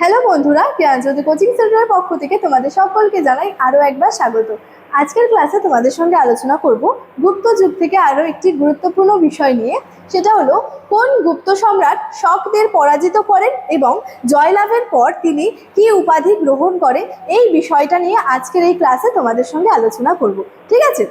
Hello বন্ধুরা, জ্ঞানজ্যোতি coaching সেন্টারের পক্ষ থেকে তোমাদের সকলকে জানাই আরও একবার স্বাগত। আজকের ক্লাসে তোমাদের সঙ্গে আলোচনা করব গুপ্ত যুগ থেকে আরও একটি গুরুত্বপূর্ণ বিষয় নিয়ে। সেটা হলো কোন গুপ্ত সম্রাট শকদের পরাজিত করেন এবং জয়লাভের পর তিনি কি উপাধি গ্রহণ করে, এই বিষয়টা নিয়ে আজকের এই ক্লাসে তোমাদের সঙ্গে আলোচনা করব। ঠিক আছে?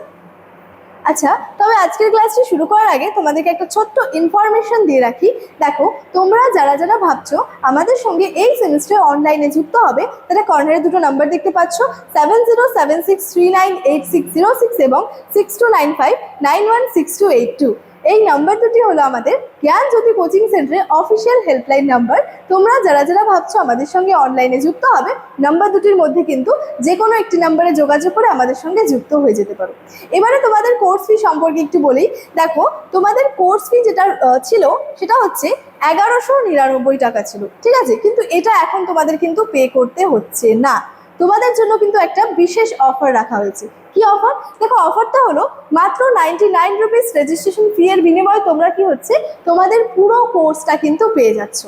আচ্ছা, তবে আজকের ক্লাসটি শুরু করার আগে তোমাদেরকে একটা ছোট্ট ইনফরমেশন দিয়ে রাখি। দেখো, তোমরা যারা যারা ভাবছো আমাদের সঙ্গে এই সেমিস্টারে অনলাইনে যুক্ত হবে, তারা কর্নারে দুটো নাম্বার দেখতে পাচ্ছ, 7076398606 এবং 6295916282। এই নাম্বার দুটি হলো আমাদের জ্ঞানজ্যোতি কোচিং সেন্টারের অফিসিয়াল হেল্পলাইন নাম্বার। তোমরা যারা যারা ভাবছো আমাদের সঙ্গে অনলাইনে যুক্ত হবে, নাম্বার দুটির মধ্যে কিন্তু যে কোনো একটি নাম্বারে যোগাযোগ করে আমাদের সঙ্গে যুক্ত হয়ে যেতে পারো। এবারে তোমাদের কোর্স ফি সম্পর্কে একটু বলি। দেখো, তোমাদের কোর্স ফি যেটা ছিল সেটা হচ্ছে 1199 টাকা ছিল। ঠিক আছে? কিন্তু এটা এখন তোমাদের কিন্তু পে করতে হচ্ছে না। তোমাদের জন্য কিন্তু একটা বিশেষ অফার রাখা হয়েছে। কি অফার? দেখো, অফারটা হলো মাত্র 99 রুপিস রেজিস্ট্রেশন ফি এর বিনিময়ে তোমরা কি হচ্ছে তোমাদের পুরো কোর্সটা কিন্তু পেয়ে যাচ্ছ।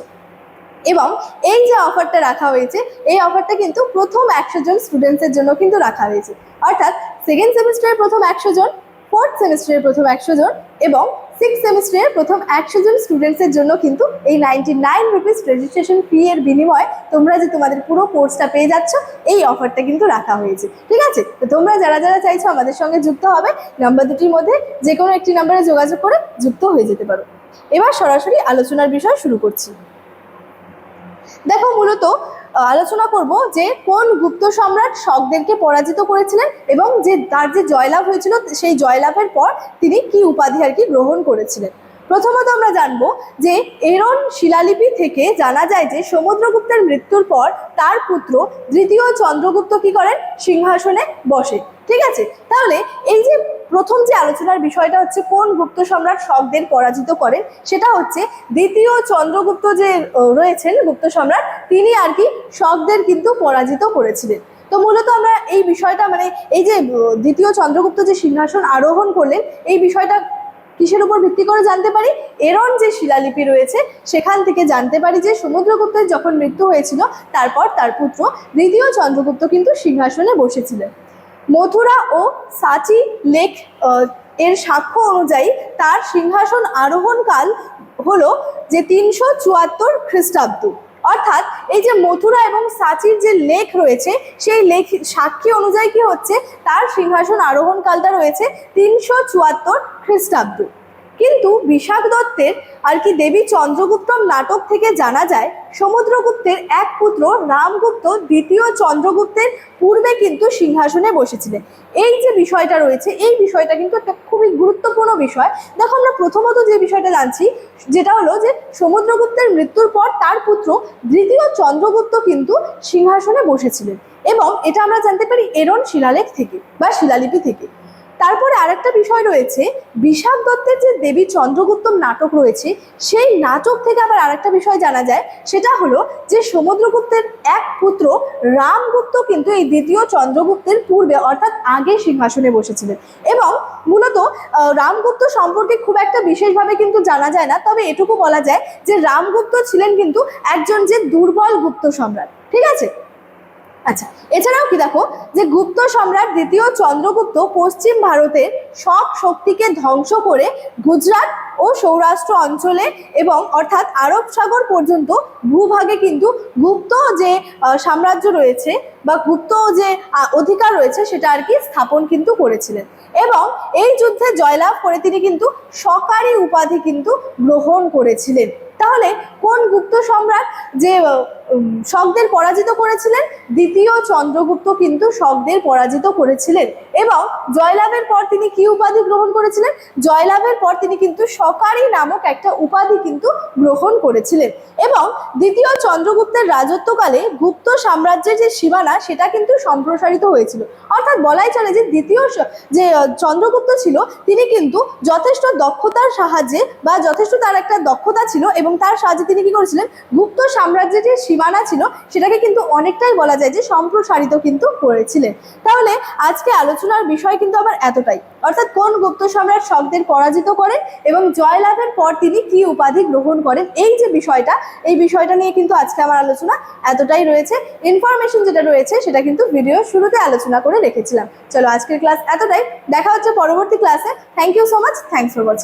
এবং এই যে অফারটা রাখা হয়েছে, এই অফারটা কিন্তু প্রথম 100 জন স্টুডেন্টসের জন্য কিন্তু রাখা হয়েছে। অর্থাৎ সেকেন্ড সেমিস্টারের প্রথম 100 জন, ফোর্থ সেমিস্টারের প্রথম 100 জন এবং সিক্স সেমিস্টারের প্রথম 100 জন স্টুডেন্টসের জন্য কিন্তু এই 99 রুপিস রেজিস্ট্রেশন ফি এর বিনিময়ে তোমরা যে তোমাদের পুরো কোর্সটা পেয়ে যাচ্ছ, এই অফারটা কিন্তু রাখা হয়েছে। ঠিক আছে? তো তোমরা যারা যারা চাইছো আমাদের সঙ্গে যুক্ত হবে, নাম্বার দুটির মধ্যে যে কোনো একটি নাম্বারে যোগাযোগ করে যুক্ত হয়ে যেতে পারো। এবার সরাসরি আলোচনার বিষয় শুরু করছি। দেখো, মূলত আলোচনা করব যে কোন গুপ্ত সম্রাট শকদেরকে পরাজিত করেছিলেন এবং যে তার যে জয়লাভ হয়েছিল সেই জয়লাভের পর তিনি কি উপাধি আর কি গ্রহণ করেছিলেন। প্রথমত আমরা জানবো যে এরন শিলালিপি থেকে জানা যায় যে সমুদ্রগুপ্তের মৃত্যুর পর তার পুত্র দ্বিতীয় চন্দ্রগুপ্ত কি করেন? সিংহাসনে বসে। ঠিক আছে? তাহলে এই যে প্রথম যে আলোচনার বিষয়টা হচ্ছে কোন গুপ্ত সম্রাট শকদের পরাজিত করেন, সেটা হচ্ছে দ্বিতীয় চন্দ্রগুপ্ত যে রয়েছেন গুপ্ত সম্রাট, তিনি আর কি শকদের কিন্তু পরাজিত করেছিলেন। তো মূলত আমরা এই বিষয়টা এই যে দ্বিতীয় চন্দ্রগুপ্ত যে সিংহাসন আরোহণ করলেন, এই বিষয়টা কিসের উপর ভিত্তি করে জানতে পারি? এরন যে শিলালিপি রয়েছে সেখান থেকে জানতে পারি যে সমুদ্রগুপ্তের যখন মৃত্যু হয়েছিল তারপর তার পুত্র দ্বিতীয় চন্দ্রগুপ্ত কিন্তু সিংহাসনে বসেছিলেন। মথুরা ও সাচি লেখ এর সাক্ষ্য অনুযায়ী তার সিংহাসন আরোহণ কাল হলো যে 374 খ্রিস্টাব্দ। অর্থাৎ এই যে মথুরা এবং সাচির যে লেখ রয়েছে, সেই লেখ সাক্ষী অনুযায়ী কি হচ্ছে, তার সিংহাসন আরোহণ কালটা রয়েছে 374 খ্রিস্টাব্দ। কিন্তু বিশাখ দত্তের আর কি দেবী চন্দ্রগুপ্তম নাটক থেকে জানা যায় সমুদ্রগুপ্তের এক পুত্র রামগুপ্ত দ্বিতীয় চন্দ্রগুপ্তের পূর্বে কিন্তু সিংহাসনে বসেছিলেন। এই যে বিষয়টা রয়েছে, এই বিষয়টা কিন্তু একটা খুবই গুরুত্বপূর্ণ বিষয়। দেখো, আমরা প্রথমত যে বিষয়টা জানছি যেটা হলো যে সমুদ্রগুপ্তের মৃত্যুর পর তার পুত্র দ্বিতীয় চন্দ্রগুপ্ত কিন্তু সিংহাসনে বসেছিলেন এবং এটা আমরা জানতে পারি এরন শিলালেখ থেকে বা শিলালিপি থেকে। তারপরে আরেকটা বিষয় রয়েছে, বিশাখ দত্তের যে দেবী চন্দ্রগুপ্তম নাটক রয়েছে, সেই নাটক থেকে আবার আরেকটা বিষয় জানা যায়, সেটা হলো যে সমুদ্রগুপ্তের এক পুত্র রামগুপ্ত কিন্তু এই দ্বিতীয় চন্দ্রগুপ্তের পূর্বে অর্থাৎ আগে সিংহাসনে বসেছিলেন। এবং মূলত রামগুপ্ত সম্পর্কে খুব একটা বিশেষভাবে কিন্তু জানা যায় না, তবে এটুকু বলা যায় যে রামগুপ্ত ছিলেন কিন্তু একজন যে দুর্বল গুপ্ত সম্রাট। ঠিক আছে? আচ্ছা, এছাড়াও কি দেখো যে গুপ্ত সম্রাট দ্বিতীয় চন্দ্রগুপ্ত পশ্চিম ভারতের সব শক্তিকে ধ্বংস করে গুজরাট ও সৌরাষ্ট্র অঞ্চলে এবং অর্থাৎ আরব সাগর পর্যন্ত ভূভাগে কিন্তু গুপ্ত যে সাম্রাজ্য রয়েছে বা গুপ্ত যে অধিকার রয়েছে সেটা আর কি স্থাপন কিন্তু করেছিলেন। এবং এই যুদ্ধে জয়লাভ করে তিনি কিন্তু শকারি উপাধি কিন্তু গ্রহণ করেছিলেন। তাহলে কোন গুপ্ত সম্রাট যে শকদের পরাজিত করেছিলেন? দ্বিতীয় চন্দ্রগুপ্ত কিন্তু শকদের পরাজিত করেছিলেন এবং জয়লাভের পর তিনি কি উপাধি গ্রহণ করেছিলেন? জয়লাভের পর তিনি কিন্তু শকারি নামক একটা উপাধি কিন্তু গ্রহণ করেছিলেন। এবং দ্বিতীয় চন্দ্রগুপ্তের রাজত্বকালে গুপ্ত সাম্রাজ্যের যে সীমানা সেটা কিন্তু সম্প্রসারিত হয়েছিল। অর্থাৎ বলাই চলে যে দ্বিতীয় যে চন্দ্রগুপ্ত ছিল তিনি কিন্তু যথেষ্ট দক্ষতার সাহায্যে বা যথেষ্ট তার একটা দক্ষতা ছিল এবং তার সাহায্যে তিনি কি করেছিলেন? গুপ্ত সাম্রাজ্যের যে সীমানা ছিল সেটাকে কিন্তু অনেকটাই বলা যায় যে সম্প্রসারিত কিন্তু করেছিলেন। তাহলে আজকে আলোচনার বিষয় কিন্তু আবার এতটাই, অর্থাৎ কোন গুপ্ত সম্রাট শকদের পরাজিত করেন এবং জয়লাভের পর তিনি কি উপাধি গ্রহণ করেন, এই যে বিষয়টা, এই বিষয়টা নিয়ে কিন্তু আজকে আমার আলোচনা এতটাই রয়েছে। ইনফরমেশন যেটা রয়েছে সেটা কিন্তু ভিডিও শুরুতে আলোচনা করে রেখেছিলাম। চলো আজকের ক্লাস এতটাই, দেখা হচ্ছে পরবর্তী ক্লাসে। Thank you so much, thanks for watching.